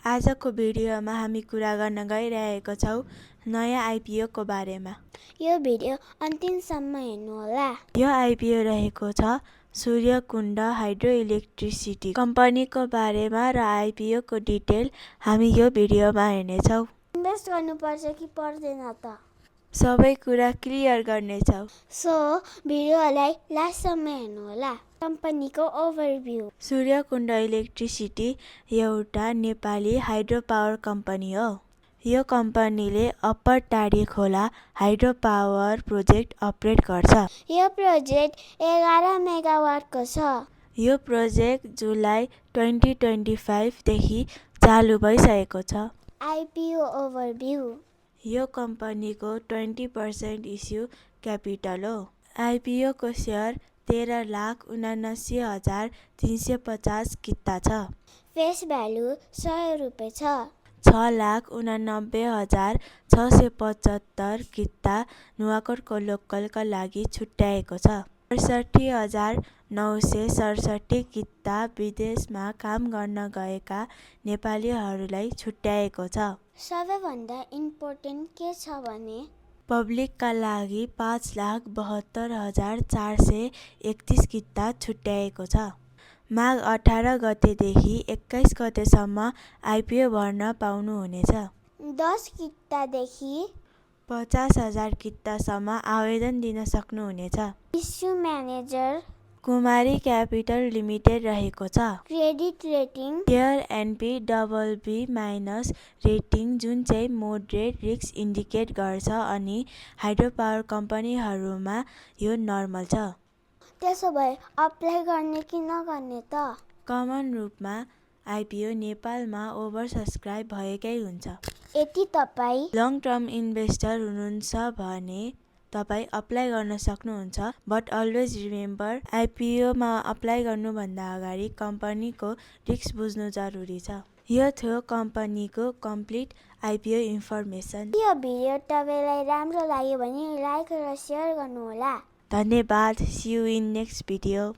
आजको भिडियोमा हामी कुरा गर्न गइरहेको छौँ नयाँ आइपिओको बारेमा। यो भिडियो अन्तिमसम्म हेर्नुहोला। यो आइपिओ रहेको छ सूर्यकुण्ड हाइड्रो इलेक्ट्रिसिटी कम्पनीको बारेमा र आइपिओको डिटेल हामी यो भिडियोमा हेर्नेछौँ। इन्भेस्ट गर्नुपर्छ कि पर्दैन त? सबै कुरा क्लियर गर्नेछौँ। सो भिडियोलाई लास्टसम्म हेर्नुहोला। कम्पनीको ओभरभ्यू। सूर्यकुण्ड इलेक्ट्रिसिटी एउटा नेपाली हाइड्रो पावर कम्पनी हो। यो कम्पनीले अप्पर टाढी खोला हाइड्रो पावर प्रोजेक्ट अपरेट गर्छ। यो प्रोजेक्ट 11 मेगावाटको छ। यो प्रोजेक्ट जुलाई 2025 देखि चालु भइसकेको छ। IPO overview. यो कम्पनीको 20% इस्यु क्यापिटल हो। आइपिओको सेयर 13,79,350 किता छ। फेस भ्यालु 100 रुपियाँ छ। 6,89,675 किता नुवाकोटको लोकलका लागि छुट्याएको छ। 68,967 किता विदेशमा काम गर्न गएका नेपालीहरूलाई छुट्याएको छ। सबैभन्दा इम्पोर्टेन्ट के छ भने पब्लिकका लागि 5,72,431 किता छुट्याएको छ। माघ 18 गतेदेखि 21 गतेसम्म आइपिओ भर्न पाउनुहुनेछ। 10 कितादेखि 50,000 कितासम्म आवेदन दिन सक्नुहुनेछ। इस्यु म्यानेजर कुमारी क्यापिटल लिमिटेड रहेको छ। Credit rating share NP BB- rating जुन चाहिँ मोडरेट रिस्क इन्डिकेट गर्छ अनि हाइड्रो पावर कम्पनीहरूमा यो नर्मल छ। त्यसो भए अप्लाई गर्ने कि नगर्ने त? कमन रूपमा आइपिओ नेपालमा ओभर सब्सक्राइब भएकै हुन्छ। यदि तपाईँ लङ टर्म इन्भेस्टर हुनुहुन्छ भने तपाईँ अप्लाई गर्न सक्नुहुन्छ। बट अलवेज रिमेम्बर आइपिओमा अप्लाई गर्नुभन्दा अगाडि कम्पनीको रिस्क बुझ्नु जरुरी छ। यो थियो कम्पनीको कम्प्लिट आइपिओ इन्फर्मेसन। यो भिडियो तपाईँलाई राम्रो लाग्यो भने लाइक र सेयर गर्नुहोला। धन्यवाद। See you in next video.